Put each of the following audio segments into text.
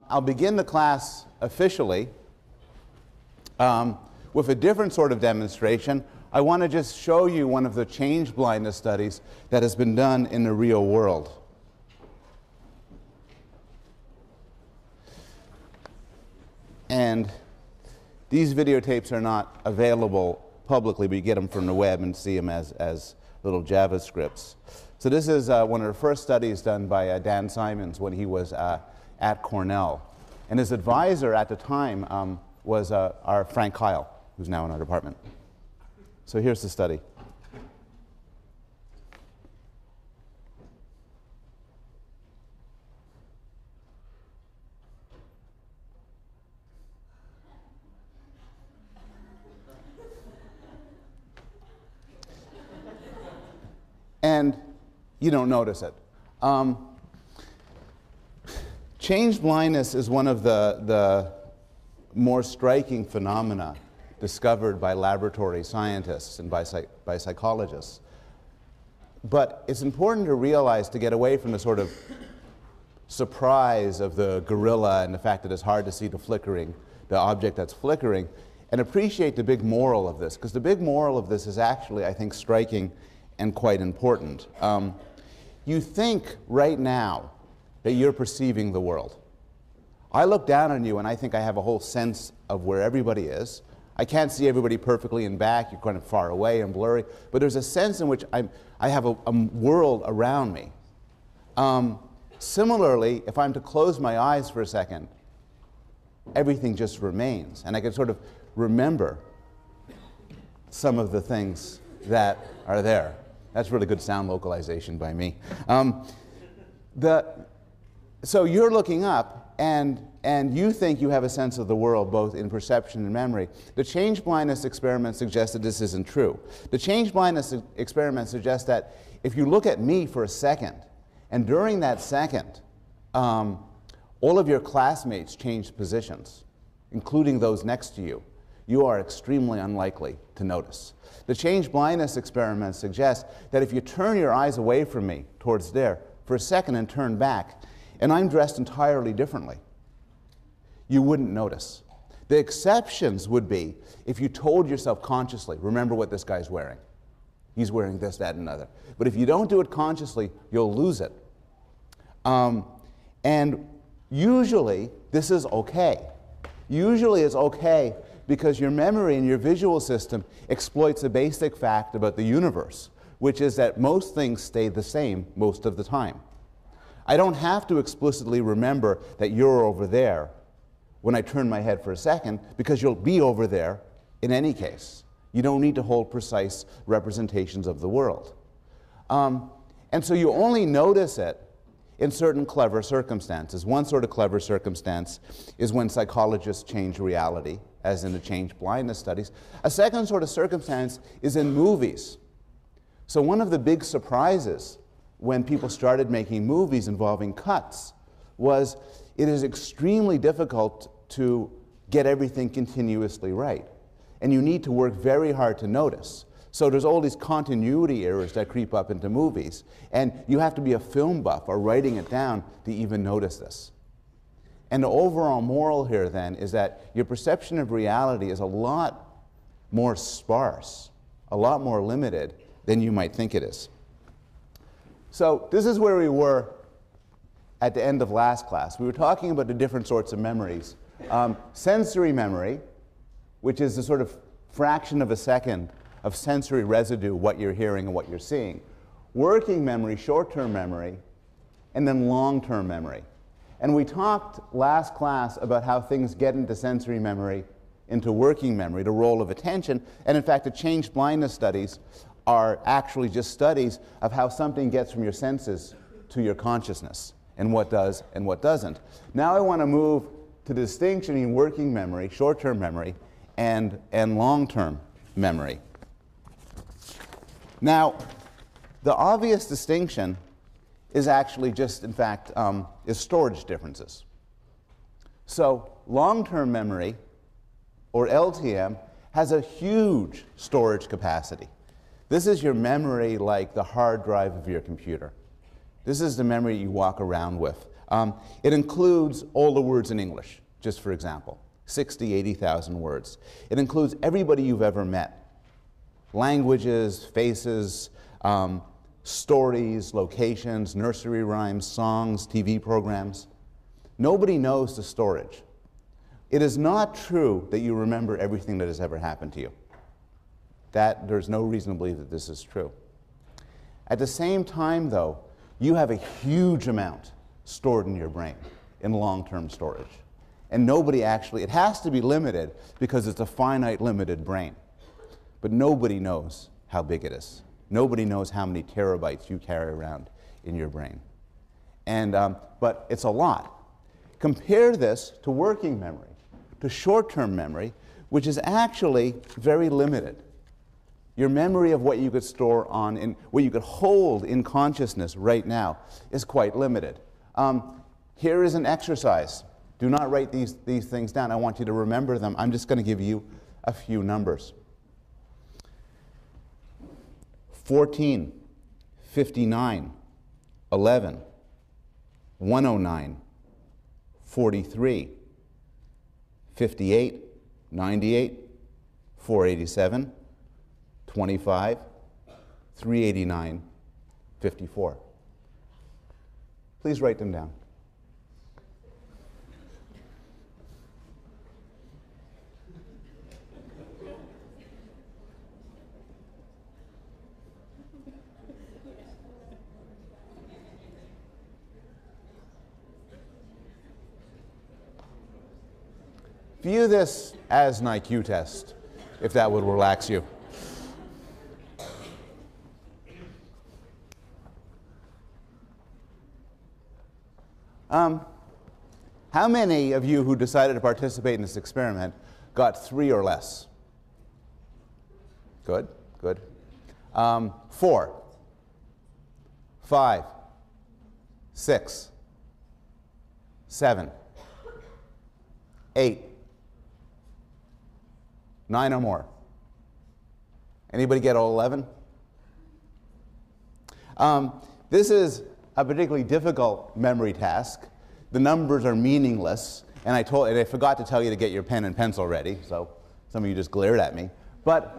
I'll begin the class officially with a different sort of demonstration. I want to just show you one of the change blindness studies that has been done in the real world. And these videotapes are not available publicly, but you get them from the web and see them as little JavaScripts. So this is one of the first studies done by Dan Simons when he was at Cornell. And his advisor at the time was our Frank Kyle, who's now in our department. So here's the study. And you don't notice it. Change blindness is one of the more striking phenomena discovered by laboratory scientists and by psychologists. But it's important to realize, to get away from the sort of surprise of the gorilla and the fact that it's hard to see the object that's flickering, and appreciate the big moral of this, because the big moral of this is actually, I think, striking and quite important. You think right now that you're perceiving the world. I look down on you and I think I have a whole sense of where everybody is. I can't see everybody perfectly in back, you're kind of far away and blurry, but there's a sense in which I have a world around me. Similarly, if I'm to close my eyes for a second, everything just remains, and I can sort of remember some of the things that are there. That's really good sound localization by me. So you're looking up, and you think you have a sense of the world, both in perception and memory. The change blindness experiment suggests that this isn't true. The change blindness experiment suggests that if you look at me for a second, and during that second, all of your classmates change positions, including those next to you, you are extremely unlikely to notice. The change blindness experiment suggests that if you turn your eyes away from me towards there for a second and turn back, and I'm dressed entirely differently, you wouldn't notice. The exceptions would be if you told yourself consciously, remember what this guy's wearing. He's wearing this, that, and another. But if you don't do it consciously, you'll lose it. And usually, this is okay. Usually it's okay because your memory and your visual system exploits a basic fact about the universe, which is that most things stay the same most of the time. I don't have to explicitly remember that you're over there when I turn my head for a second, because you'll be over there in any case. You don't need to hold precise representations of the world. And so you only notice it in certain clever circumstances. One sort of clever circumstance is when psychologists change reality, as in the change blindness studies. A second sort of circumstance is in movies. So one of the big surprises when people started making movies involving cuts was it is extremely difficult to get everything continuously right. And you need to work very hard to notice. So there's all these continuity errors that creep up into movies. And you have to be a film buff or writing it down to even notice this. And the overall moral here then is that your perception of reality is a lot more sparse, a lot more limited than you might think it is. So this is where we were at the end of last class. We were talking about the different sorts of memories. Sensory memory, which is the sort of fraction of a second of sensory residue, what you're hearing and what you're seeing. Working memory, short-term memory, and then long-term memory. And we talked last class about how things get into sensory memory, into working memory, the role of attention, and in fact the change blindness studies are actually just studies of how something gets from your senses to your consciousness, and what does and what doesn't. Now I want to move to the distinction in working memory, short-term memory, and long-term memory. Now, the obvious distinction is actually just, in fact, is storage differences. So long-term memory, or LTM, has a huge storage capacity. This is your memory like the hard drive of your computer. This is the memory you walk around with. It includes all the words in English, just for example, 60, 80,000 words. It includes everybody you've ever met, languages, faces, stories, locations, nursery rhymes, songs, TV programs. Nobody knows the storage. It is not true that you remember everything that has ever happened to you. There's no reason to believe that this is true. At the same time, though, you have a huge amount stored in your brain in long-term storage. And nobody actually, it has to be limited because it's a finite, limited brain. But nobody knows how big it is. Nobody knows how many terabytes you carry around in your brain. But it's a lot. Compare this to working memory, to short-term memory, which is actually very limited. Your memory of what you could store on, what you could hold in consciousness right now is quite limited. Here is an exercise. Do not write these things down. I want you to remember them. I'm just going to give you a few numbers. 14, 59, 11, 109, 43, 58, 98, 487, 25, 389, 54. Please write them down. View this as an IQ test, if that would relax you. How many of you who decided to participate in this experiment got 3 or less? Good, good. 4, 5, 6, 7, 8, 9 or more. Anybody get all 11? This is a particularly difficult memory task. The numbers are meaningless, and I forgot to tell you to get your pen and pencil ready, so some of you just glared at me. But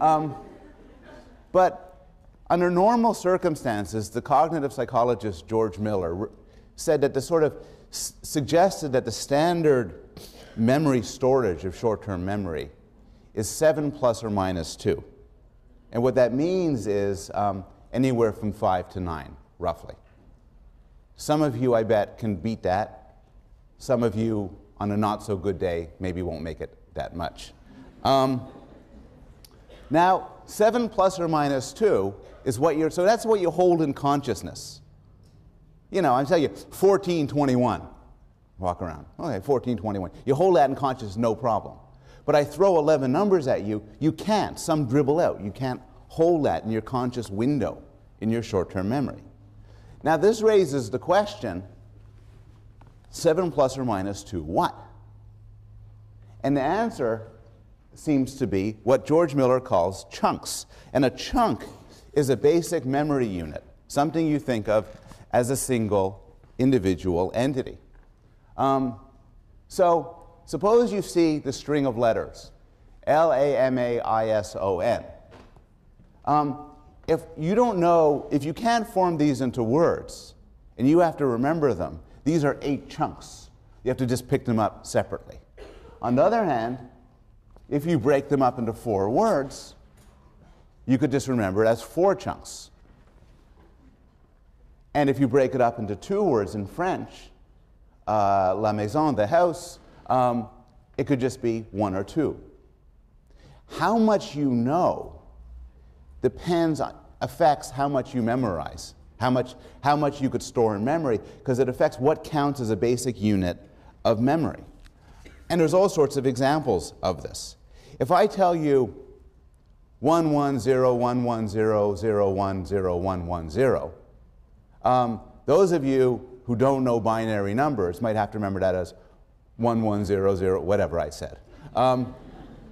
under normal circumstances, the cognitive psychologist George Miller said that suggested that the standard memory storage of short-term memory is 7 plus or minus 2. And what that means is anywhere from 5 to 9, roughly. Some of you, I bet, can beat that. Some of you, on a not-so-good day, maybe won't make it that much. Now, 7 plus or minus 2 is so that's what you hold in consciousness. You know, I'm telling you, 1421. Walk around. Okay, 1421. You hold that in consciousness, no problem. But I throw 11 numbers at you, you can't. Some dribble out. You can't hold that in your conscious window in your short-term memory. Now, this raises the question, 7 plus or minus 2 what? And the answer seems to be what George Miller calls chunks. And a chunk is a basic memory unit, something you think of as a single individual entity. So suppose you see the string of letters, L-A-M-A-I-S-O-N. If you don't know, if you can't form these into words, and you have to remember them, these are 8 chunks. You have to just pick them up separately. On the other hand, if you break them up into 4 words, you could just remember it as 4 chunks. And if you break it up into 2 words in French, la maison, the house, it could just be 1 or 2. How much you know affects how much you memorize, how much you could store in memory, because it affects what counts as a basic unit of memory. And there's all sorts of examples of this. If I tell you 11011001010, those of you who don't know binary numbers might have to remember that as 1100, whatever I said.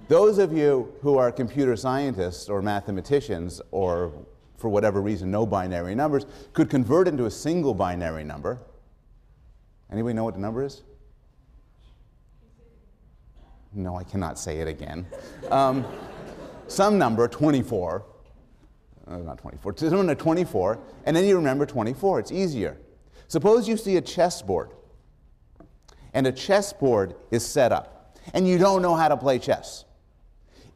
Those of you who are computer scientists or mathematicians, or for whatever reason know binary numbers, could convert into a single binary number, Anybody know what the number is? No, I cannot say it again. Some number, 24. Not 24. Some number 24, and then you remember 24. It's easier. Suppose you see a chessboard, and a chessboard is set up, and you don't know how to play chess.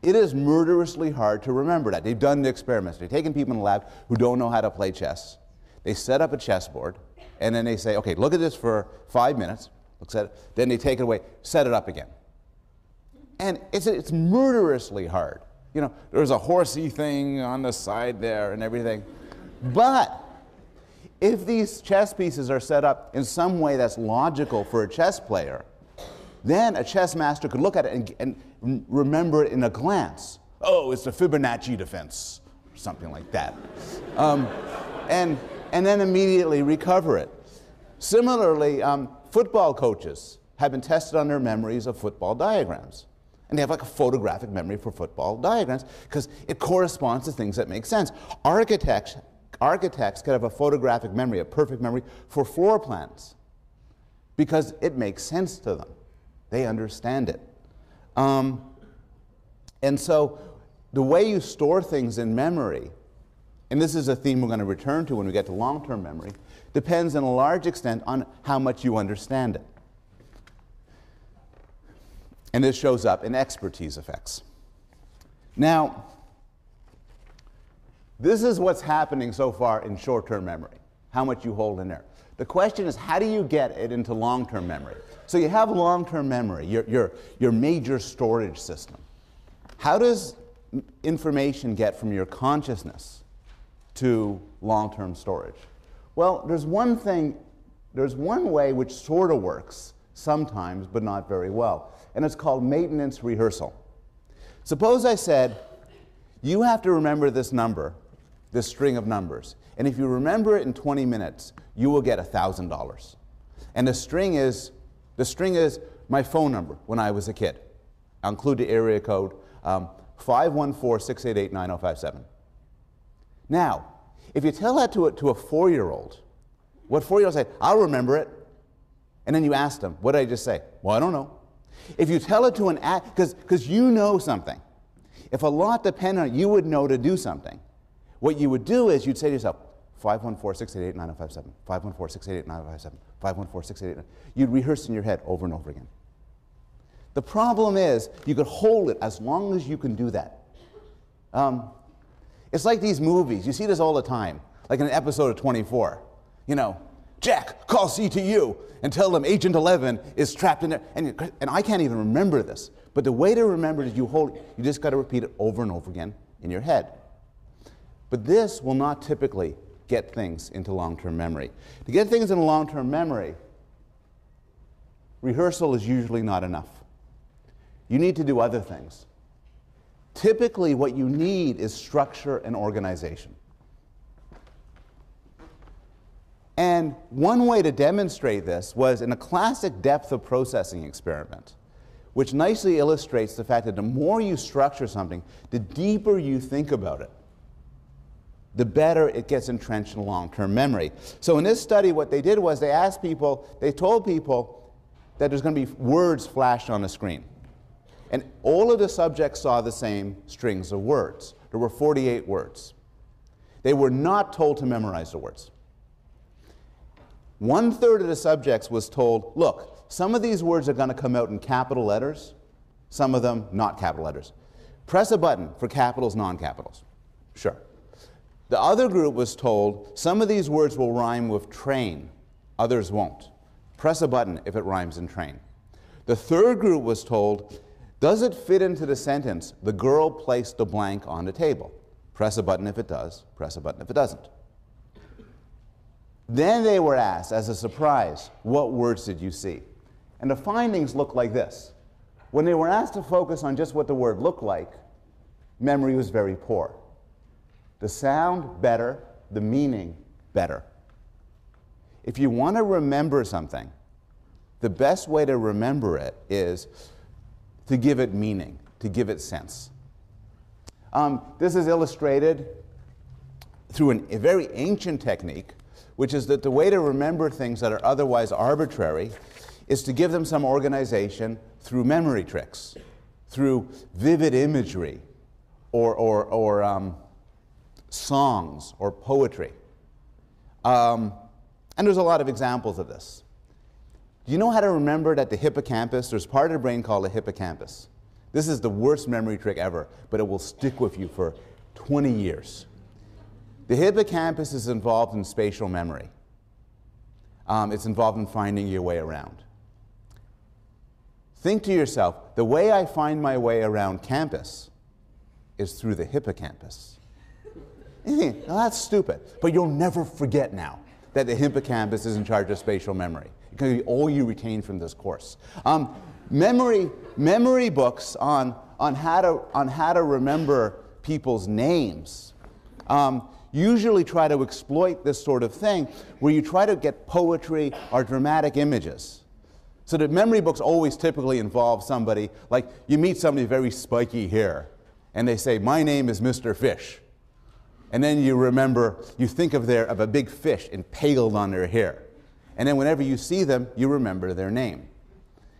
It is murderously hard to remember that. They've done the experiments. They've taken people in the lab who don't know how to play chess. They set up a chessboard, and then they say, okay, look at this for 5 minutes. Looks at it. Then they take it away, set it up again. And it's murderously hard. You know, there's a horsey thing on the side there and everything. But if these chess pieces are set up in some way that's logical for a chess player, then a chess master could look at it and remember it in a glance. Oh, it's the Fibonacci defense, or something like that. And then immediately recover it. Similarly, football coaches have been tested on their memories of football diagrams. And they have like a photographic memory for football diagrams because it corresponds to things that make sense. Architects could have a photographic memory, a perfect memory for floor plans because it makes sense to them. They understand it. And so the way you store things in memory, and this is a theme we're going to return to when we get to long-term memory, depends in a large extent on how much you understand it. And this shows up in expertise effects. Now, this is what's happening so far in short-term memory, how much you hold in there. The question is, how do you get it into long-term memory? So you have long-term memory, your major storage system. How does information get from your consciousness to long-term storage? Well, there's one way which sort of works sometimes, but not very well. And it's called maintenance rehearsal. Suppose I said, you have to remember this number, this string of numbers. And if you remember it in 20 minutes, you will get $1,000. And the string is my phone number when I was a kid. I'll include the area code 514-688-9057. Now, if you tell that to a 4-year-old, what 4-year-old say? I'll remember it. And then you ask them, what did I just say? Well, I don't know. If you tell it to an because you know something. If a lot depended on it, you would know to do something. What you would do is you'd say to yourself, 514-688-9057, 514-688-9057, 514-688. You'd rehearse in your head over and over again. The problem is you could hold it as long as you can do that. It's like these movies. You see this all the time, like in an episode of 24. You know, Jack, call CTU and tell them Agent 11 is trapped in there. And I can't even remember this. But the way to remember it is you just got to repeat it over and over again in your head. But this will not typically get things into long-term memory. To get things into long-term memory, rehearsal is usually not enough. You need to do other things. Typically, what you need is structure and organization. And one way to demonstrate this was in a classic depth of processing experiment, which nicely illustrates the fact that the more you structure something, the deeper you think about it, the better it gets entrenched in long-term memory. So in this study, what they did was they told people that there's going to be words flashed on the screen. And all of the subjects saw the same strings of words. There were 48 words. They were not told to memorize the words. 1/3 of the subjects was told, look, some of these words are going to come out in capital letters, some of them not capital letters. Press a button for capitals, non-capitals. Sure. The other group was told, some of these words will rhyme with train, others won't. Press a button if it rhymes in train. The third group was told, does it fit into the sentence, the girl placed a blank on the table? Press a button if it does, press a button if it doesn't. Then they were asked, as a surprise, what words did you see? And the findings looked like this. When they were asked to focus on just what the word looked like, memory was very poor. The sound, better. The meaning, better. If you want to remember something, the best way to remember it is to give it meaning, to give it sense. This is illustrated through a very ancient technique, which is that the way to remember things that are otherwise arbitrary is to give them some organization through memory tricks, through vivid imagery, or songs, or poetry. And there's a lot of examples of this. Do you know how to remember that the hippocampus, there's part of the brain called the hippocampus. This is the worst memory trick ever, but it will stick with you for 20 years. The hippocampus is involved in spatial memory. It's involved in finding your way around. Think to yourself, the way I find my way around campus is through the hippocampus. You think, well, that's stupid, but you'll never forget now that the hippocampus is in charge of spatial memory. It can be all you retain from this course. Memory books on how to remember people's names usually try to exploit this sort of thing where you try to get poetry or dramatic images. So that memory books always typically involve somebody, like you meet somebody with very spiky hair and they say, my name is Mr. Fish. And then you remember, you think of a big fish impaled on their hair. And then whenever you see them, you remember their name.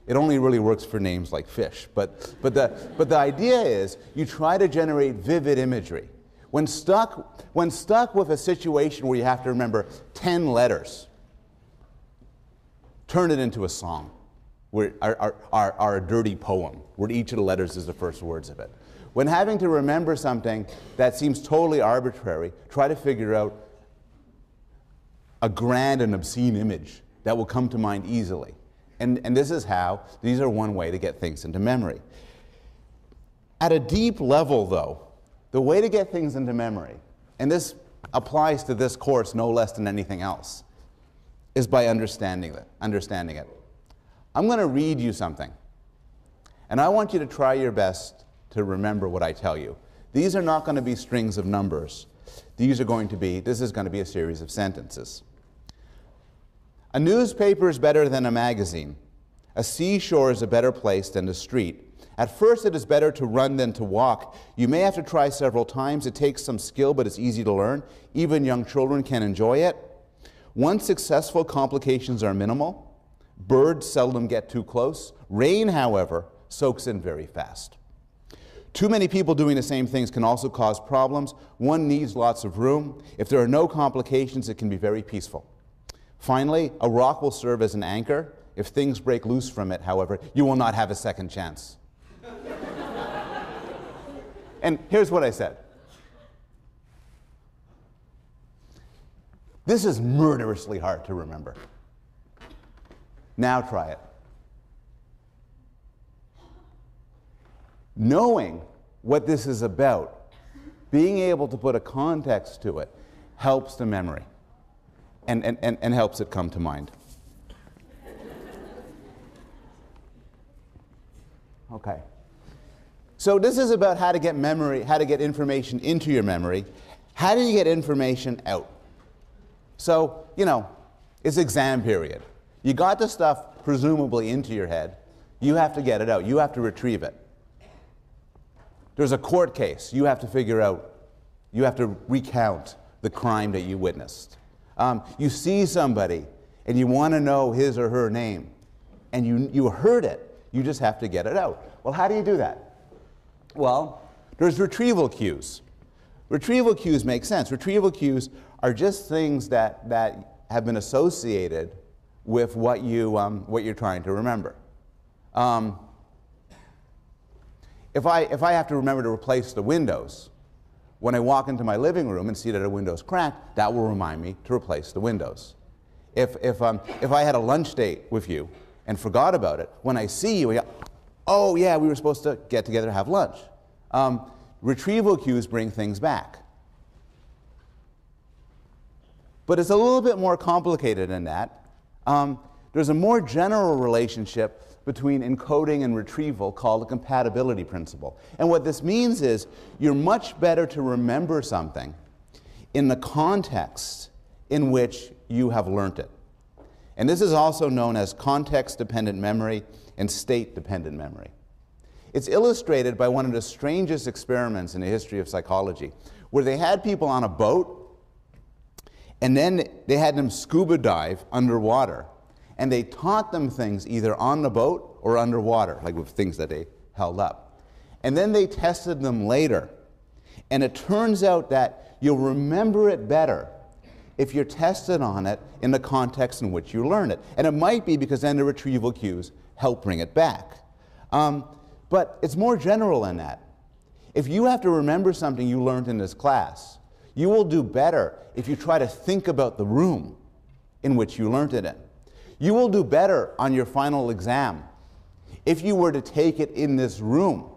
It only really works for names like fish. But the idea is you try to generate vivid imagery. When stuck with a situation where you have to remember 10 letters, turn it into a song, or a dirty poem, where each of the letters is the first words of it. When having to remember something that seems totally arbitrary, try to figure out a grand and obscene image that will come to mind easily. And this is how, these are one way to get things into memory. At a deep level, though, the way to get things into memory, and this applies to this course no less than anything else, is by understanding it. I'm going to read you something, and I want you to try your best to remember what I tell you. These are not going to be strings of numbers. This is going to be a series of sentences. A newspaper is better than a magazine. A seashore is a better place than the street. At first it is better to run than to walk. You may have to try several times. It takes some skill, but it's easy to learn. Even young children can enjoy it. Once successful, complications are minimal. Birds seldom get too close. Rain, however, soaks in very fast. Too many people doing the same things can also cause problems. One needs lots of room. If there are no complications, it can be very peaceful. Finally, a rock will serve as an anchor. If things break loose from it, however, you will not have a second chance. And here's what I said. This is murderously hard to remember. Now try it. Knowing what this is about, being able to put a context to it, helps the memory and helps it come to mind. Okay. So this is about how to get memory, how to get information into your memory. How do you get information out? So, you know, it's exam period. You got the stuff presumably into your head. You have to get it out. You have to retrieve it. There's a court case. You have to figure out, you have to recount the crime that you witnessed. You see somebody and you want to know his or her name, and you heard it. You just have to get it out. Well, how do you do that? Well, there's retrieval cues. Retrieval cues make sense. Retrieval cues are just things that have been associated with what you're trying to remember. If I have to remember to replace the windows, when I walk into my living room and see that a window's cracked, that will remind me to replace the windows. If I had a lunch date with you and forgot about it, when I see you, I go, oh yeah, we were supposed to get together to have lunch. Retrieval cues bring things back. But it's a little bit more complicated than that. There's a more general relationship between encoding and retrieval called the compatibility principle. And what this means is you're much better to remember something in the context in which you have learnt it. And this is also known as context-dependent memory and state-dependent memory. It's illustrated by one of the strangest experiments in the history of psychology, where they had people on a boat, And then they had them scuba dive underwater. And they taught them things either on the boat or underwater, like with things that they held up. And then they tested them later. And it turns out that you'll remember it better if you're tested on it in the context in which you learn it. And it might be because then the retrieval cues help bring it back. But it's more general than that. If you have to remember something you learned in this class, you will do better if you try to think about the room in which you learned it in. You will do better on your final exam if you were to take it in this room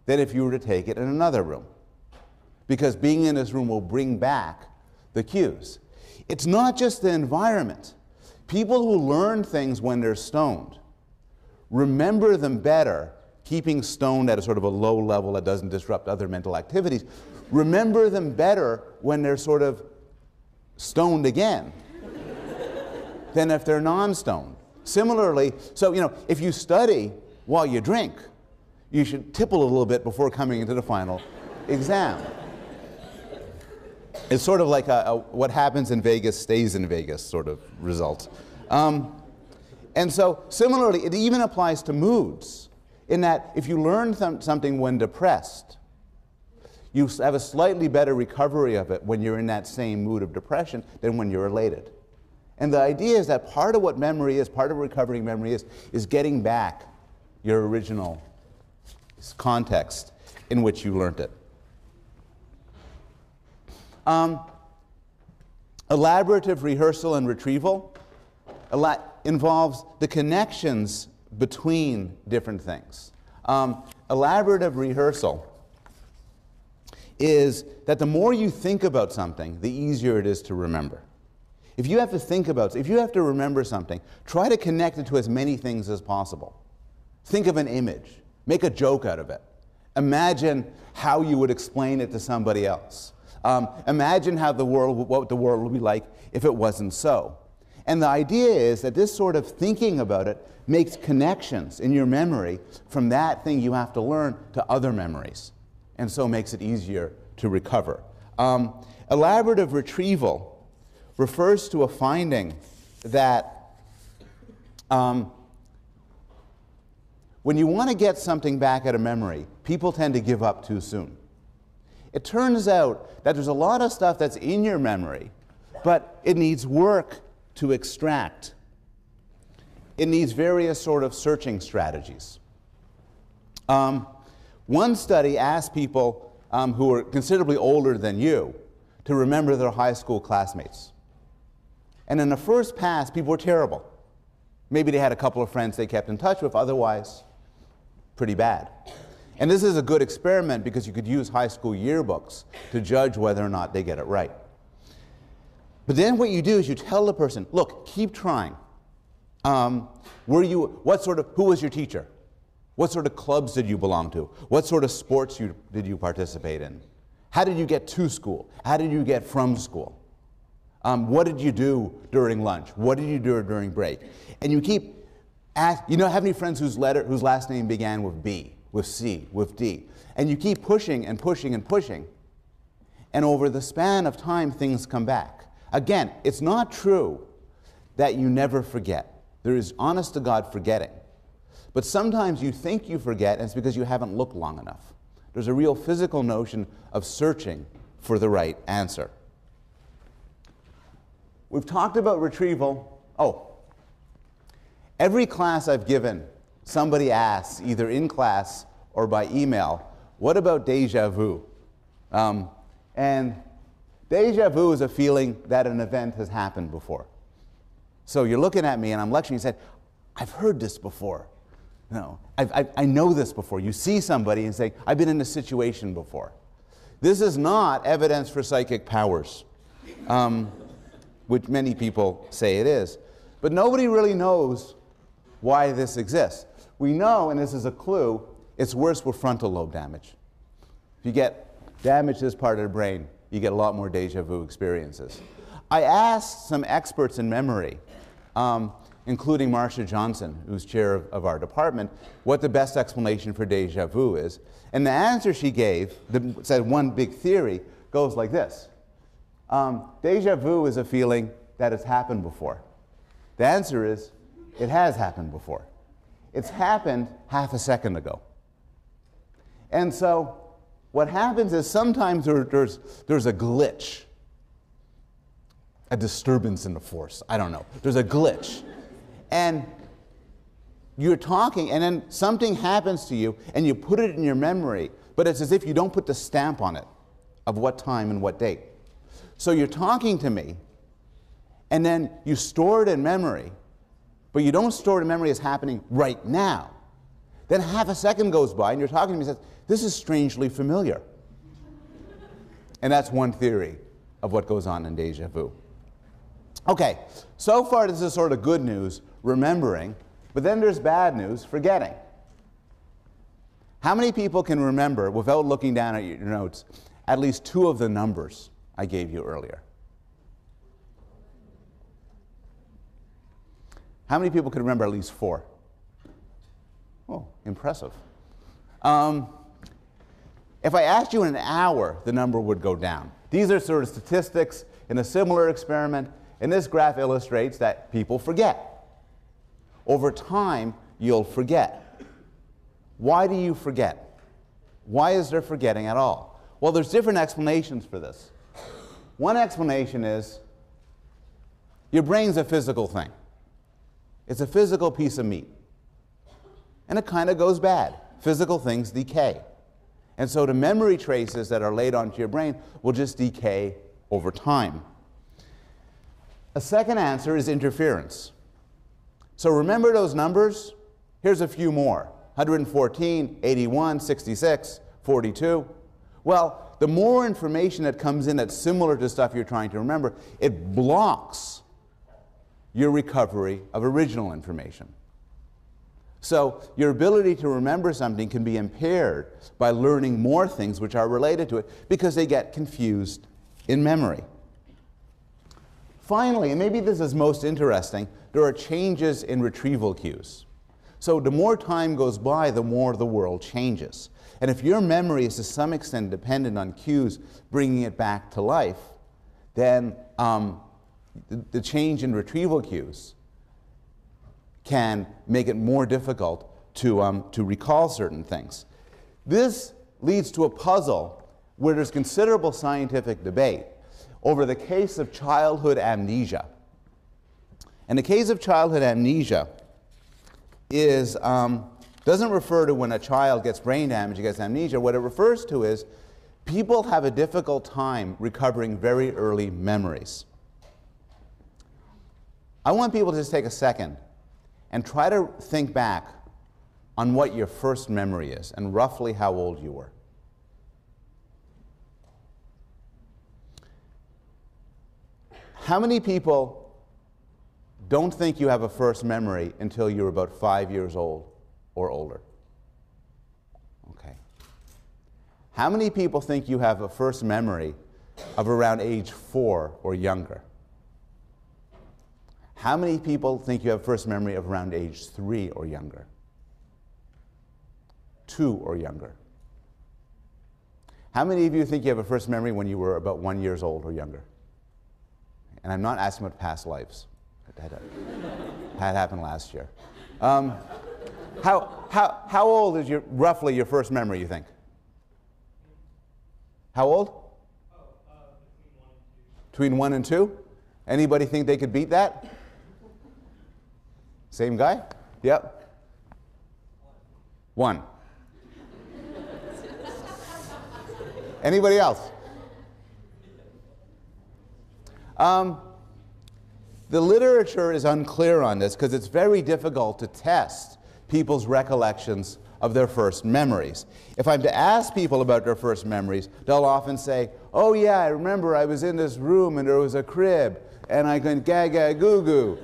than if you were to take it in another room. Because being in this room will bring back the cues. It's not just the environment. People who learn things when they're stoned remember them better, keeping stoned at a sort of a low level that doesn't disrupt other mental activities, remember them better when they're sort of stoned again than if they're non-stoned. Similarly, so if you study while you drink, you should tipple a little bit before coming into the final exam. It's sort of like a what happens in Vegas stays in Vegas sort of result. And so similarly, it even applies to moods, in that if you learn something when depressed, you have a slightly better recovery of it when you're in that same mood of depression than when you're elated. And the idea is that part of what memory is, part of recovering memory is getting back your original context in which you learned it. Elaborative rehearsal and retrieval involves the connections between different things. Elaborative rehearsal is that the more you think about something, the easier it is to remember. If you have to think about, if you have to remember something, try to connect it to as many things as possible. Think of an image. Make a joke out of it. Imagine how you would explain it to somebody else. Imagine how what the world would be like if it wasn't so. And the idea is that this sort of thinking about it makes connections in your memory from that thing you have to learn to other memories, and so makes it easier to recover. Elaborative retrieval refers to a finding that when you want to get something back out of memory, people tend to give up too soon. It turns out that there's a lot of stuff that's in your memory, but it needs work to extract. It needs various sort of searching strategies. One study asked people who are considerably older than you to remember their high school classmates. And in the first pass, people were terrible. Maybe they had a couple of friends they kept in touch with, otherwise pretty bad. And this is a good experiment because you could use high school yearbooks to judge whether or not they get it right. But then what you do is you tell the person, look, keep trying. Who was your teacher? What sort of clubs did you belong to? What sort of sports did you participate in? How did you get to school? How did you get from school? What did you do during lunch? What did you do during break? And you keep asking, have any friends whose last name began with B, with C, with D? And you keep pushing and pushing and pushing. And over the span of time, things come back. Again, it's not true that you never forget. There is honest to God forgetting. But sometimes you think you forget, and it's because you haven't looked long enough. There's a real physical notion of searching for the right answer. We've talked about retrieval. Every class I've given, somebody asks, either in class or by email, what about déjà vu? And déjà vu is a feeling that an event has happened before. So you're looking at me and I'm lecturing, you said, I've heard this before. I know this before. You see somebody and say, I've been in this situation before. This is not evidence for psychic powers, which many people say it is. But nobody really knows why this exists. We know, and this is a clue, it's worse with frontal lobe damage. If you get damage to this part of the brain, you get a lot more déjà vu experiences. I asked some experts in memory, including Marcia Johnson, who's chair of our department, what the best explanation for déjà vu is. And the answer she gave, said one big theory, goes like this. Deja vu is a feeling that has happened before. The answer is, it has happened before. It's happened half a second ago. And so what happens is sometimes there's a glitch, a disturbance in the force. I don't know. There's a glitch. And you're talking, and then something happens to you, and you put it in your memory, but it's as if you don't put the stamp on it of what time and what date. So you're talking to me, and then you store it in memory, but you don't store it in memory as happening right now. Then half a second goes by, and you're talking to me and says, this is strangely familiar. And that's one theory of what goes on in deja vu. Okay, so far this is sort of good news, remembering, but then there's bad news, forgetting. How many people can remember, without looking down at your notes, at least 2 of the numbers I gave you earlier? How many people can remember at least 4? Oh, impressive. If I asked you in an hour, the number would go down. These are sort of statistics in a similar experiment, and this graph illustrates that people forget. Over time, you'll forget. Why do you forget? Why is there forgetting at all? Well, there's different explanations for this. One explanation is your brain's a physical thing. It's a physical piece of meat. And it kind of goes bad. Physical things decay. And so the memory traces that are laid onto your brain will just decay over time. A second answer is interference. So remember those numbers? Here's a few more. 114, 81, 66, 42. Well, the more information that comes in that's similar to stuff you're trying to remember, it blocks your recovery of original information. So your ability to remember something can be impaired by learning more things which are related to it because they get confused in memory. Finally, and maybe this is most interesting, there are changes in retrieval cues. So the more time goes by, the more the world changes. And if your memory is to some extent dependent on cues bringing it back to life, then the change in retrieval cues can make it more difficult to recall certain things. This leads to a puzzle where there's considerable scientific debate over the case of childhood amnesia. And the case of childhood amnesia is, doesn't refer to when a child gets brain damage, gets amnesia. What it refers to is people have a difficult time recovering very early memories. I want people to just take a second and try to think back on what your first memory is and roughly how old you were. How many people don't think you have a first memory until you're about 5 years old or older? Okay. How many people think you have a first memory of around age 4 or younger? How many people think you have first memory of around age 3 or younger? 2 or younger? How many of you think you have a first memory when you were about 1 year old or younger? And I'm not asking about past lives. That happened last year. How old is roughly your first memory, you think? How old? Between 1 and 2? Anybody think they could beat that? Same guy? Yep. 1. Anybody else? The literature is unclear on this because it's very difficult to test people's recollections of their first memories. If I'm to ask people about their first memories, they'll often say, oh yeah, I remember I was in this room and there was a crib and I went gaga goo goo.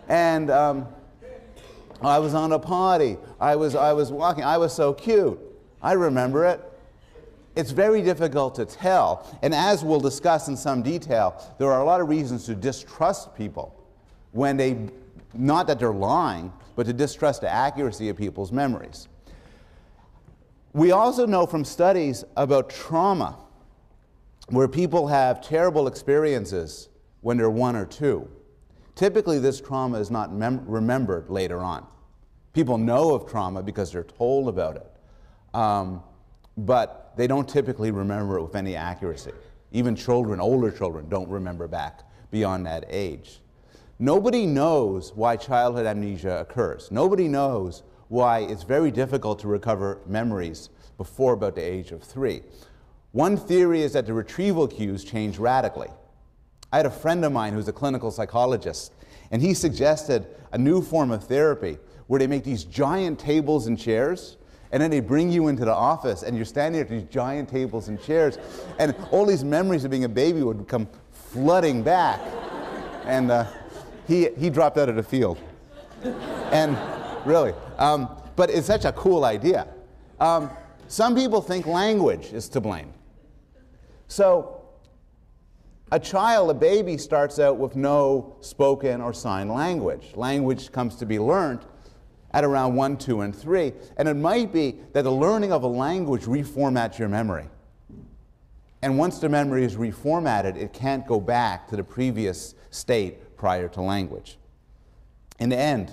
And I was on a potty, I was walking, I was so cute. I remember it. It's very difficult to tell, and as we'll discuss in some detail, there are a lot of reasons to distrust people when they, not that they're lying, but to distrust the accuracy of people's memories. We also know from studies about trauma where people have terrible experiences when they're 1 or 2. Typically, this trauma is not remembered later on. People know of trauma because they're told about it, but they don't typically remember it with any accuracy. Even children, older children, don't remember back beyond that age. Nobody knows why childhood amnesia occurs. Nobody knows why it's very difficult to recover memories before about the age of 3. One theory is that the retrieval cues change radically. I had a friend of mine who's a clinical psychologist, and he suggested a new form of therapy where they make these giant tables and chairs, and then they bring you into the office, and you're standing at these giant tables and chairs, and all these memories of being a baby would come flooding back. And he dropped out of the field. And really, but it's such a cool idea. Some people think language is to blame. So a child, a baby, starts out with no spoken or sign language. Language comes to be learned at around 1, 2, and 3. And it might be that the learning of a language reformats your memory. And once the memory is reformatted, it can't go back to the previous state prior to language. In the end,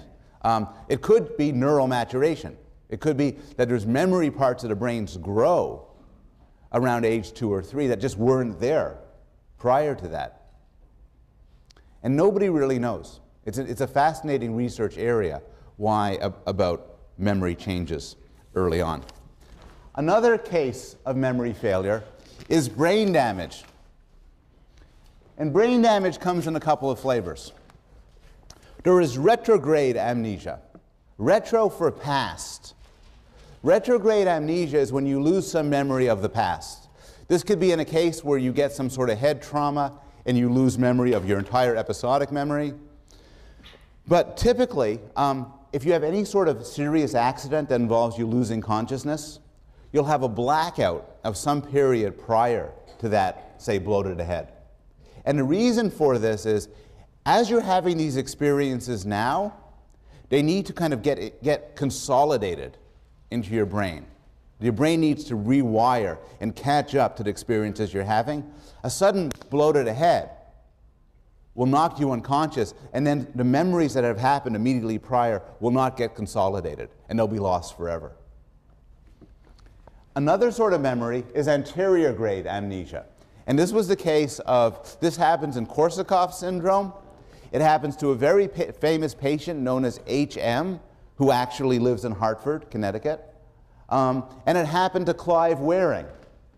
it could be neural maturation. It could be that there's memory parts of the brains grow around age 2 or 3 that just weren't there prior to that. And nobody really knows. It's a fascinating research area why about memory changes early on. Another case of memory failure is brain damage. And brain damage comes in a couple of flavors. There is retrograde amnesia. Retro for past. Retrograde amnesia is when you lose some memory of the past. This could be in a case where you get some sort of head trauma and you lose memory of your entire episodic memory. But typically, if you have any sort of serious accident that involves you losing consciousness, you'll have a blackout of some period prior to that, say, blow to the head. And the reason for this is, as you're having these experiences now, they need to kind of get consolidated into your brain. Your brain needs to rewire and catch up to the experiences you're having. A sudden blow to the head will knock you unconscious, and then the memories that have happened immediately prior will not get consolidated, and they'll be lost forever. Another sort of memory is anterior grade amnesia. And this was the case of, this happens in Korsakoff syndrome. It happens to a very famous patient known as HM, who actually lives in Hartford, Connecticut. And it happened to Clive Wearing,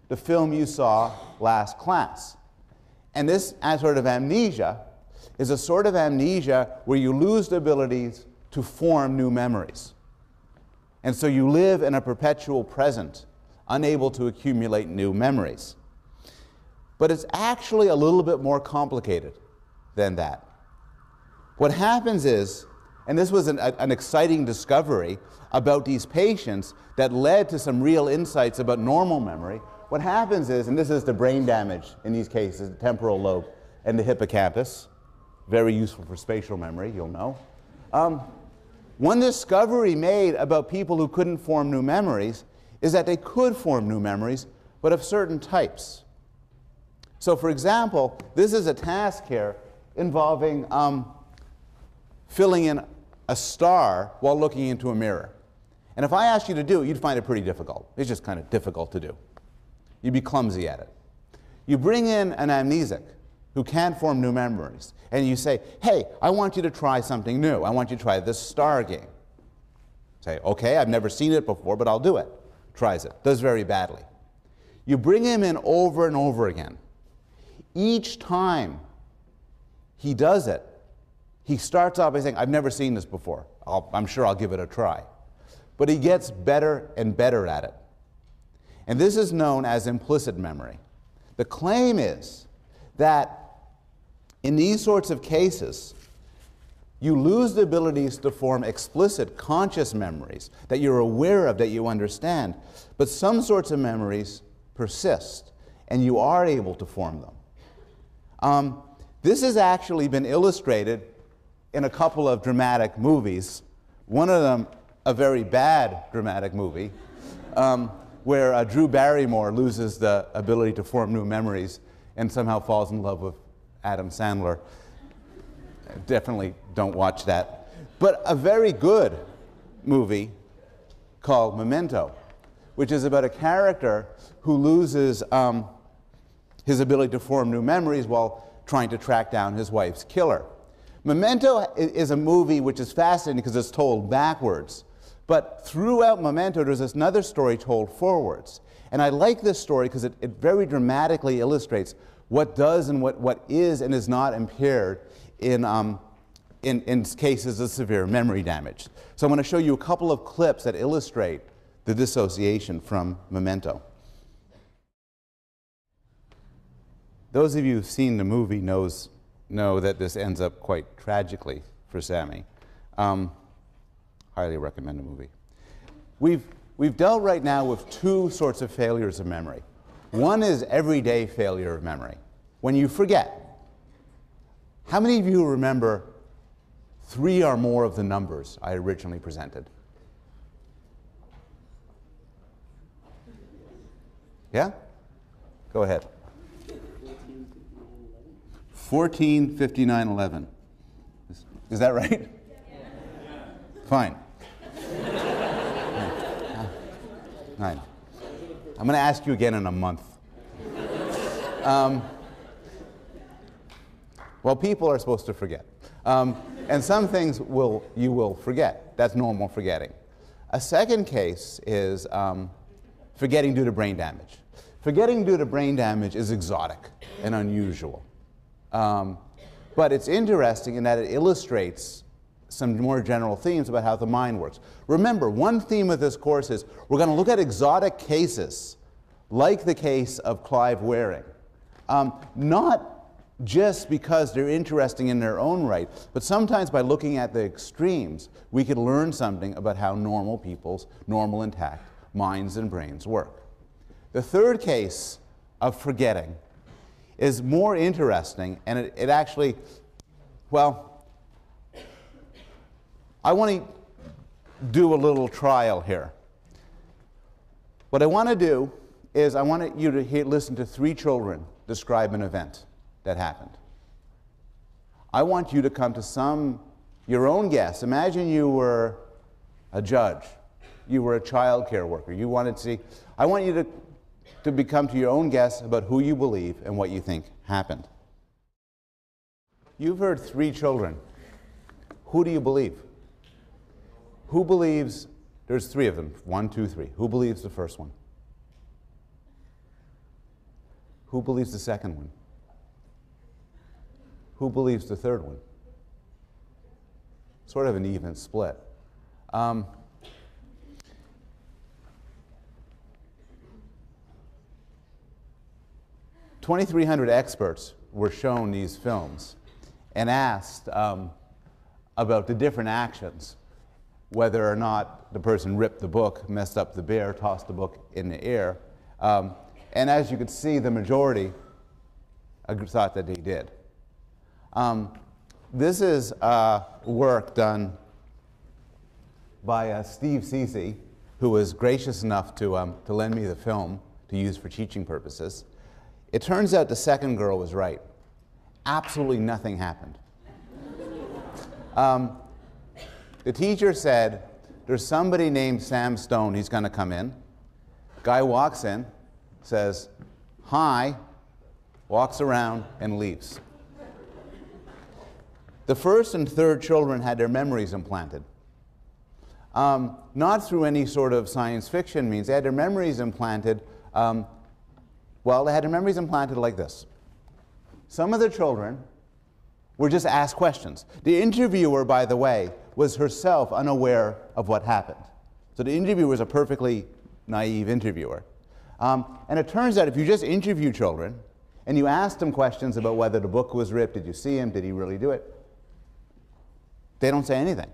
the film you saw last class. And this sort of amnesia is a sort of amnesia where you lose the abilities to form new memories. And so you live in a perpetual present, unable to accumulate new memories. But it's actually a little bit more complicated than that. What happens is, and this was an exciting discovery about these patients that led to some real insights about normal memory. What happens is, and this is the brain damage in these cases, the temporal lobe and the hippocampus, very useful for spatial memory, you'll know. One discovery made about people who couldn't form new memories is that they could form new memories, but of certain types. So for example, this is a task here involving filling in a star while looking into a mirror. And if I asked you to do it, you'd find it pretty difficult. It's just kind of difficult to do. You'd be clumsy at it. You bring in an amnesic who can't form new memories, and you say, hey, I want you to try something new. I want you to try this star game. Say, okay, I've never seen it before, but I'll do it. Tries it, does very badly. You bring him in over and over again. Each time he does it, he starts off by saying, I've never seen this before. I'm sure I'll give it a try. But he gets better and better at it. And this is known as implicit memory. The claim is that in these sorts of cases, you lose the abilities to form explicit conscious memories that you're aware of, that you understand, but some sorts of memories persist, and you are able to form them. This has actually been illustrated in a couple of dramatic movies. One of them, a very bad dramatic movie, where Drew Barrymore loses the ability to form new memories and somehow falls in love with Adam Sandler. Definitely don't watch that. But a very good movie called Memento, which is about a character who loses his ability to form new memories while trying to track down his wife's killer. Memento is a movie which is fascinating because it's told backwards. But throughout Memento, there's another story told forwards. And I like this story because it very dramatically illustrates what does and what is and is not impaired in cases of severe memory damage. So I'm going to show you a couple of clips that illustrate the dissociation from Memento. Those of you who've seen the movie know that this ends up quite tragically for Sammy. Highly recommend the movie. We've dealt right now with two sorts of failures of memory. One is everyday failure of memory, when you forget. How many of you remember 3 or more of the numbers I originally presented? Yeah? Go ahead. 14, 59, 11. Is that right? Yeah. Fine. 9. I'm going to ask you again in a month. Well, people are supposed to forget. And some things you will forget. That's normal forgetting. A second case is forgetting due to brain damage. Forgetting due to brain damage is exotic and unusual. But it's interesting in that it illustrates some more general themes about how the mind works. Remember, one theme of this course is we're going to look at exotic cases, like the case of Clive Waring. Not just because they're interesting in their own right, but sometimes by looking at the extremes, we could learn something about how normal people's normal intact minds and brains work. The third case of forgetting is more interesting, and it actually, well, I want to do a little trial here. What I want to do is I want you to listen to 3 children describe an event that happened. I want you to come to your own guess. Imagine you were a judge. You were a child care worker. You wanted to see, I want you to come to your own guess about who you believe and what you think happened. You've heard 3 children. Who do you believe? Who believes, there's 3 of them, 1, 2, 3. Who believes the first one? Who believes the second one? Who believes the third one? Sort of an even split. 2,300 experts were shown these films and asked about the different actions, whether or not the person ripped the book, messed up the bear, tossed the book in the air. And as you could see, the majority thought that they did. This is work done by Steve Ceci, who was gracious enough to lend me the film to use for teaching purposes. It turns out the second girl was right. Absolutely nothing happened. The teacher said, there's somebody named Sam Stone, he's going to come in. Guy walks in, says, hi, walks around and leaves. The first and third children had their memories implanted. Not through any sort of science fiction means. They had their memories implanted, well, they had their memories implanted like this. Some of the children were just asked questions. The interviewer, by the way, was herself unaware of what happened. So the interviewer was a perfectly naive interviewer. And it turns out if you just interview children and you ask them questions about whether the book was ripped, did you see him, did he really do it, they don't say anything.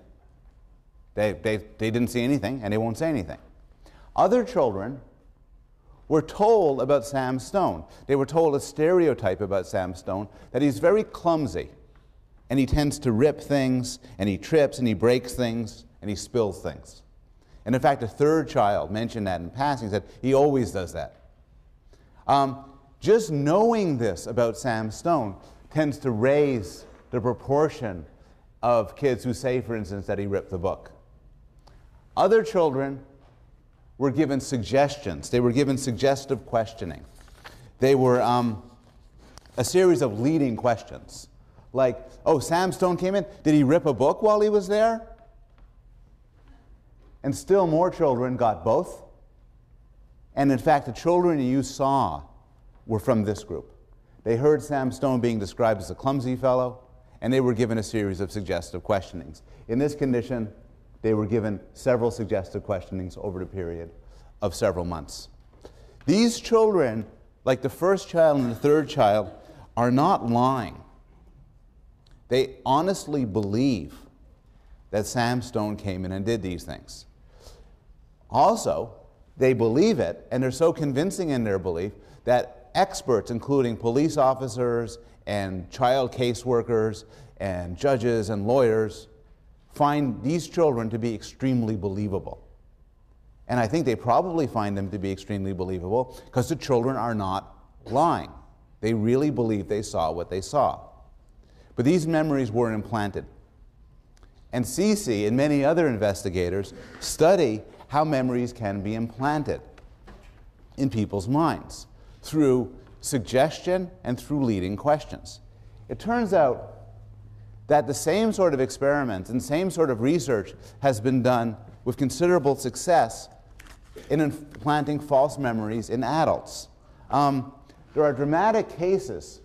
They didn't see anything, and they won't say anything. Other children were told about Sam Stone. They were told a stereotype about Sam Stone, that he's very clumsy, and he tends to rip things, and he trips, and he breaks things, and he spills things. And in fact, a third child mentioned that in passing, said he always does that. Just knowing this about Sam Stone tends to raise the proportion of kids who say, for instance, that he ripped the book. Other children were given suggestions. They were given suggestive questioning. They were a series of leading questions. Like, oh, Sam Stone came in. Did he rip a book while he was there? And still more children got both. And in fact, the children you saw were from this group. They heard Sam Stone being described as a clumsy fellow, and they were given a series of suggestive questionings. In this condition, they were given several suggestive questionings over the period of several months. These children, like the first child and the third child, are not lying. They honestly believe that Sam Stone came in and did these things. Also, they believe it, and they're so convincing in their belief that experts, including police officers and child caseworkers and judges and lawyers, find these children to be extremely believable. And I think they probably find them to be extremely believable because the children are not lying. They really believe they saw what they saw. But these memories were implanted. And Cece and many other investigators study how memories can be implanted in people's minds through suggestion and through leading questions. It turns out that the same sort of experiments and same sort of research has been done with considerable success in implanting false memories in adults. There are dramatic cases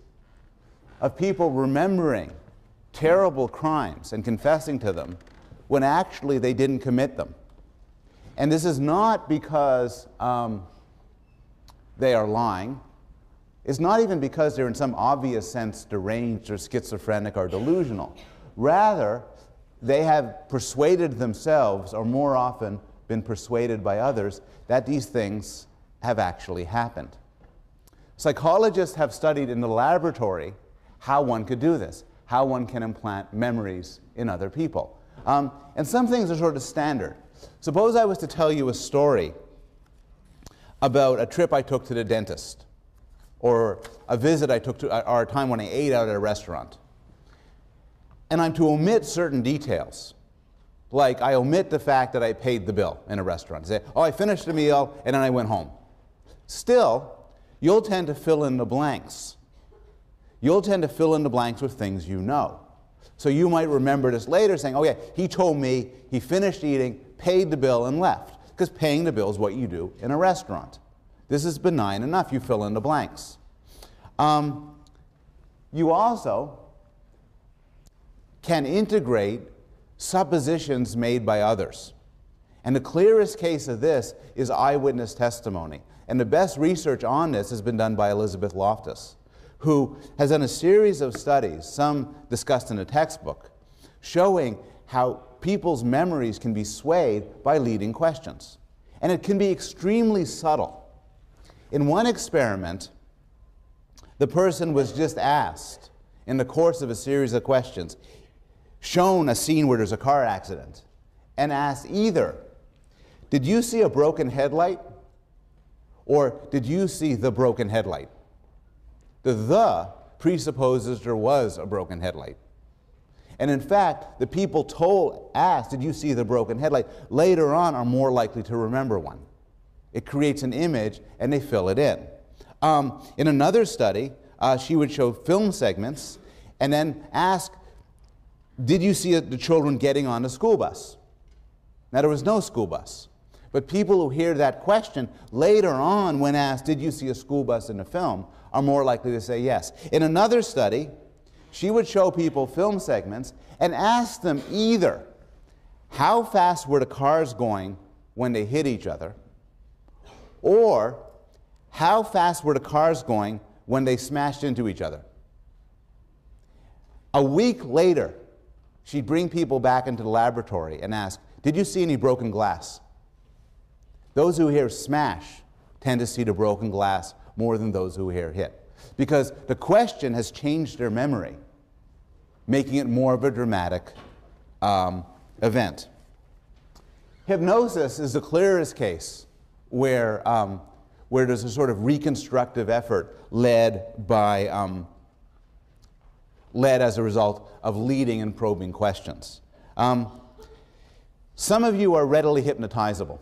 of people remembering terrible crimes and confessing to them when actually they didn't commit them. And this is not because they are lying. It's not even because they're in some obvious sense deranged or schizophrenic or delusional. Rather, they have persuaded themselves, or more often been persuaded by others, that these things have actually happened. Psychologists have studied in the laboratory how one could do this, how one can implant memories in other people. And some things are sort of standard. Suppose I was to tell you a story about a trip I took to the dentist, or a visit I took to, or a time when I ate out at a restaurant. And I'm to omit certain details. Like I omit the fact that I paid the bill in a restaurant. Say, oh, I finished the meal and then I went home. Still, you'll tend to fill in the blanks. You'll tend to fill in the blanks with things you know. So you might remember this later saying, oh yeah, he told me he finished eating, paid the bill, and left. Because paying the bill is what you do in a restaurant. This is benign enough, you fill in the blanks. You also can integrate suppositions made by others. And the clearest case of this is eyewitness testimony. And the best research on this has been done by Elizabeth Loftus, who has done a series of studies, some discussed in a textbook, showing how people's memories can be swayed by leading questions. And it can be extremely subtle. In one experiment, the person was just asked, in the course of a series of questions, shown a scene where there's a car accident, and asked either, did you see a broken headlight? Or did you see the broken headlight? The presupposes there was a broken headlight. And in fact, the people asked, did you see the broken headlight, later on are more likely to remember one. It creates an image and they fill it in. In another study, she would show film segments and then ask, did you see the children getting on the school bus? Now there was no school bus. But people who hear that question later on when asked, did you see a school bus in the film, are more likely to say yes. In another study, she would show people film segments and ask them either, how fast were the cars going when they hit each other? Or, how fast were the cars going when they smashed into each other? A week later, she'd bring people back into the laboratory and ask, did you see any broken glass? Those who hear smash tend to see the broken glass more than those who hear hit, because the question has changed their memory, making it more of a dramatic event. Hypnosis is the clearest case where where there's a sort of reconstructive effort led as a result of leading and probing questions. Some of you are readily hypnotizable,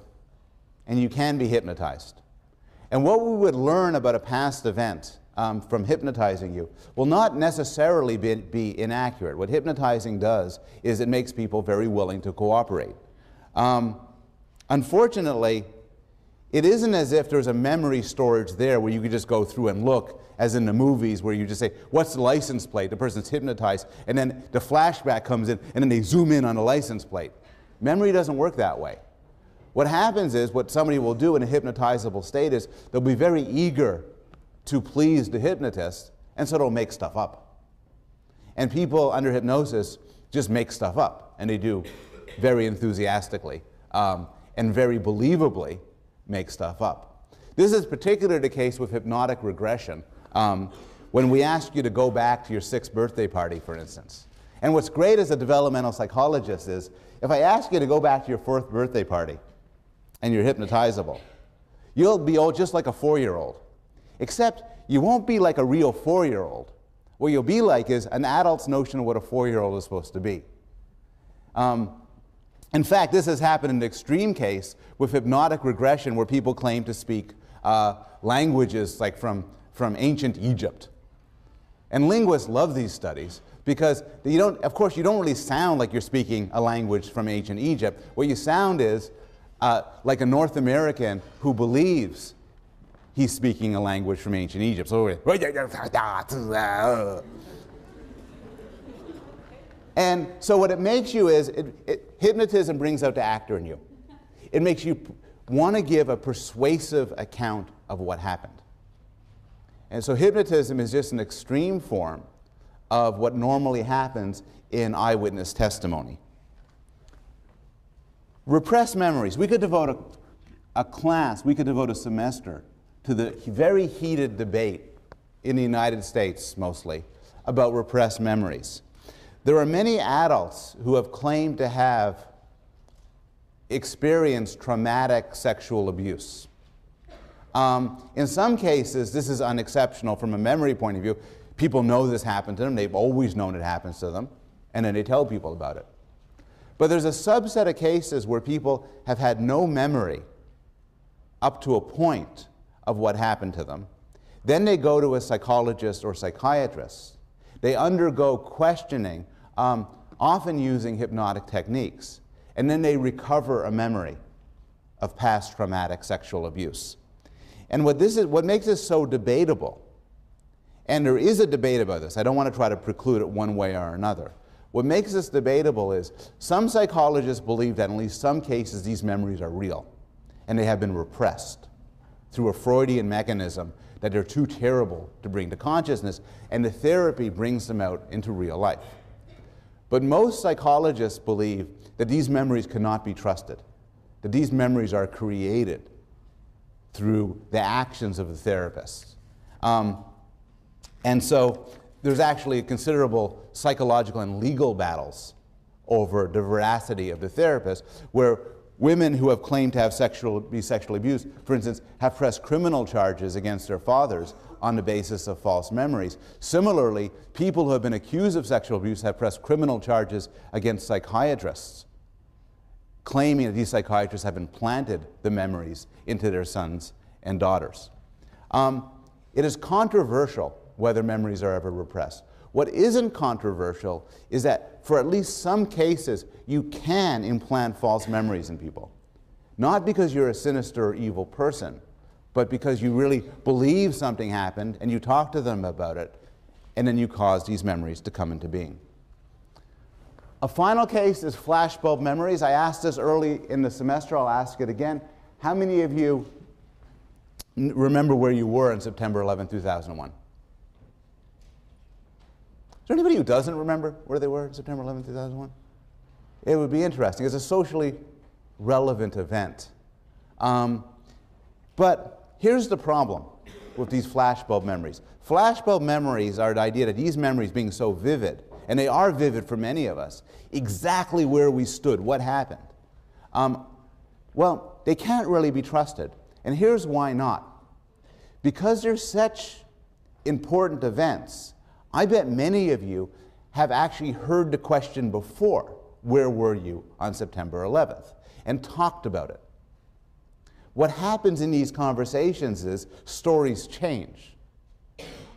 and you can be hypnotized. And what we would learn about a past event from hypnotizing you will not necessarily be inaccurate. What hypnotizing does is it makes people very willing to cooperate. Unfortunately, it isn't as if there's a memory storage there where you could just go through and look, as in the movies where you just say, what's the license plate? The person's hypnotized, and then the flashback comes in, and then they zoom in on the license plate. Memory doesn't work that way. What happens is, what somebody will do in a hypnotizable state is, they'll be very eager to please the hypnotist, and so they'll make stuff up. And people under hypnosis just make stuff up, and they do very enthusiastically and very believably make stuff up. This is particularly the case with hypnotic regression, when we ask you to go back to your 6th birthday party, for instance. And what's great as a developmental psychologist is, if I ask you to go back to your 4th birthday party, and you're hypnotizable, you'll be just like a 4-year-old. Except you won't be like a real 4-year-old. What you'll be like is an adult's notion of what a 4-year-old is supposed to be. In fact, this has happened in an extreme case with hypnotic regression, where people claim to speak languages like from ancient Egypt. And linguists love these studies because of course, you don't really sound like you're speaking a language from ancient Egypt. What you sound is like a North American who believes he's speaking a language from ancient Egypt. So, and so what it makes you is, hypnotism brings out the actor in you. It makes you want to give a persuasive account of what happened. And so hypnotism is just an extreme form of what normally happens in eyewitness testimony. Repressed memories. We could devote a class, we could devote a semester to the very heated debate in the United States, mostly, about repressed memories. There are many adults who have claimed to have experienced traumatic sexual abuse. In some cases, this is unexceptional from a memory point of view. People know this happened to them. They've always known it happens to them, and then they tell people about it. But there's a subset of cases where people have had no memory up to a point of what happened to them. Then they go to a psychologist or psychiatrist. They undergo questioning, often using hypnotic techniques, and then they recover a memory of past traumatic sexual abuse. And what makes this so debatable, and there is a debate about this, I don't want to try to preclude it one way or another. What makes this debatable is some psychologists believe that in at least some cases these memories are real, and they have been repressed through a Freudian mechanism that they're too terrible to bring to consciousness, and the therapy brings them out into real life. But most psychologists believe that these memories cannot be trusted, that these memories are created through the actions of the therapist. And so there's actually considerable psychological and legal battles over the veracity of the therapist, where women who have claimed to have be sexually abused, for instance, have pressed criminal charges against their fathers on the basis of false memories. Similarly, people who have been accused of sexual abuse have pressed criminal charges against psychiatrists, claiming that these psychiatrists have implanted the memories into their sons and daughters. It is controversial whether memories are ever repressed. What isn't controversial is that for at least some cases, you can implant false memories in people. Not because you're a sinister or evil person, but because you really believe something happened and you talk to them about it, and then you cause these memories to come into being. A final case is flashbulb memories. I asked this early in the semester, I'll ask it again. How many of you remember where you were on September 11, 2001? Is there anybody who doesn't remember where they were on September 11, 2001? It would be interesting. It's a socially relevant event. But here's the problem with these flashbulb memories. Flashbulb memories are the idea that these memories being so vivid, and they are vivid for many of us, exactly where we stood, what happened. Well, they can't really be trusted. And here's why not. Because they're such important events, I bet many of you have actually heard the question before, where were you on September 11th, and talked about it. What happens in these conversations is stories change.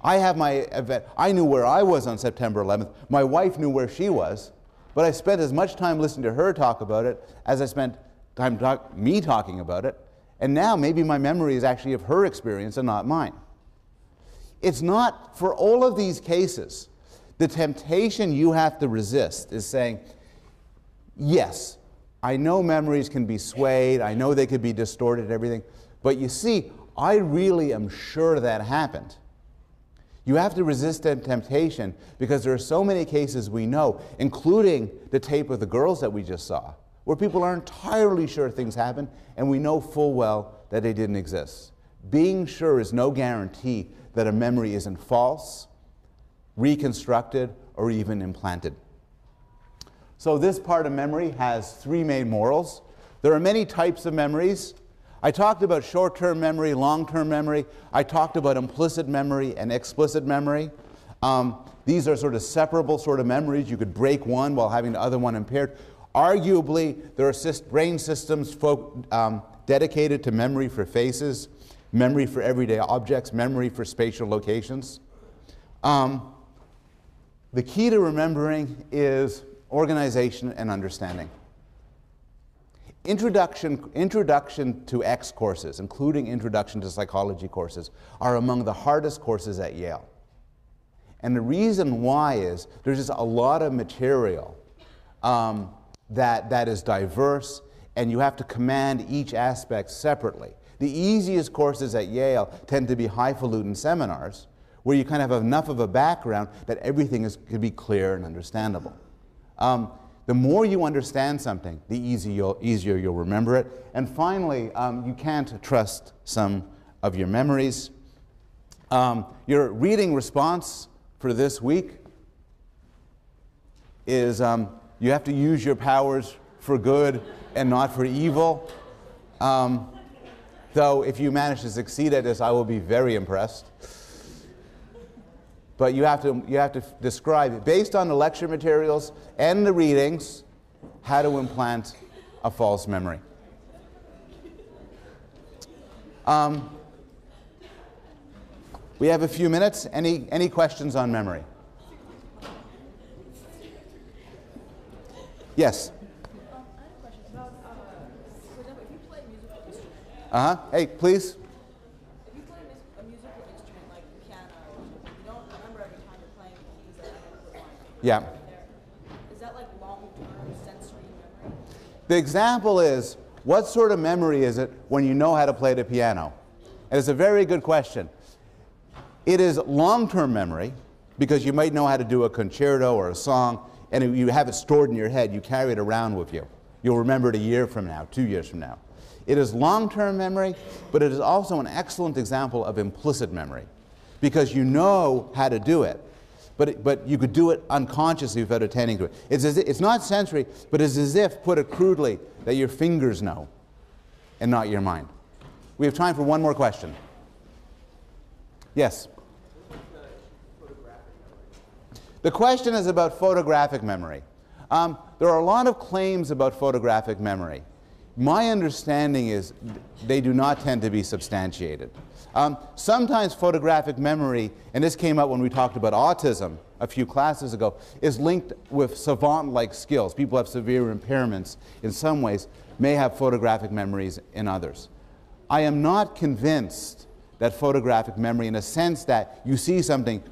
I have my event, I knew where I was on September 11th, my wife knew where she was, but I spent as much time listening to her talk about it as I spent time me talking about it, and now maybe my memory is actually of her experience and not mine. It's not, for all of these cases, the temptation you have to resist is saying, yes, I know memories can be swayed, I know they could be distorted, everything, but you see, I really am sure that happened. You have to resist that temptation because there are so many cases we know, including the tape of the girls that we just saw, where people are entirely sure things happened and we know full well that they didn't exist. Being sure is no guarantee that a memory isn't false, reconstructed, or even implanted. So this part of memory has three main morals. There are many types of memories. I talked about short-term memory, long-term memory. I talked about implicit memory and explicit memory. These are sort of separable sort of memories. You could break one while having the other one impaired. Arguably, there are brain systems dedicated to memory for faces, memory for everyday objects, memory for spatial locations. The key to remembering is organization and understanding. Introduction to X courses, including Introduction to Psychology courses, are among the hardest courses at Yale. And the reason why is there's just a lot of material that is diverse, and you have to command each aspect separately. The easiest courses at Yale tend to be highfalutin seminars, where you kind of have enough of a background that everything can be clear and understandable. The more you understand something, the easier you'll remember it. And finally, you can't trust some of your memories. Your reading response for this week is you have to use your powers for good and not for evil. Though if you manage to succeed at this, I will be very impressed. But you have to describe, based on the lecture materials and the readings, how to implant a false memory. We have a few minutes. Any questions on memory? Yes? I have a question about, for example, if you play a musical instrument. Hey, please. If you play a musical instrument like the piano, you don't remember every time you're playing the keys that you put on. Yeah. Is that like long-term sensory memory? The example is, what sort of memory is it when you know how to play the piano? And it's a very good question. It is long-term memory, because you might know how to do a concerto or a song, and you have it stored in your head. You carry it around with you. You'll remember it a year from now, 2 years from now. It is long-term memory, but it is also an excellent example of implicit memory, because you know how to do it, but you could do it unconsciously without attending to it. It's not sensory, but it's as if, put it crudely, that your fingers know and not your mind. We have time for one more question. Yes? The question is about photographic memory. There are a lot of claims about photographic memory. My understanding is they do not tend to be substantiated. Sometimes photographic memory, and this came up when we talked about autism a few classes ago, is linked with savant-like skills. People have severe impairments in some ways, may have photographic memories in others. I am not convinced that photographic memory, in a sense that you see something,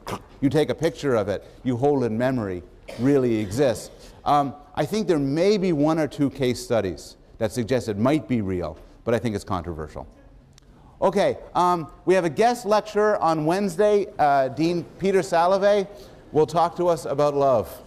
you take a picture of it, you hold it in memory, really exists. I think there may be one or two case studies that suggest it might be real, but I think it's controversial. Okay, we have a guest lecturer on Wednesday. Dean Peter Salovey will talk to us about love.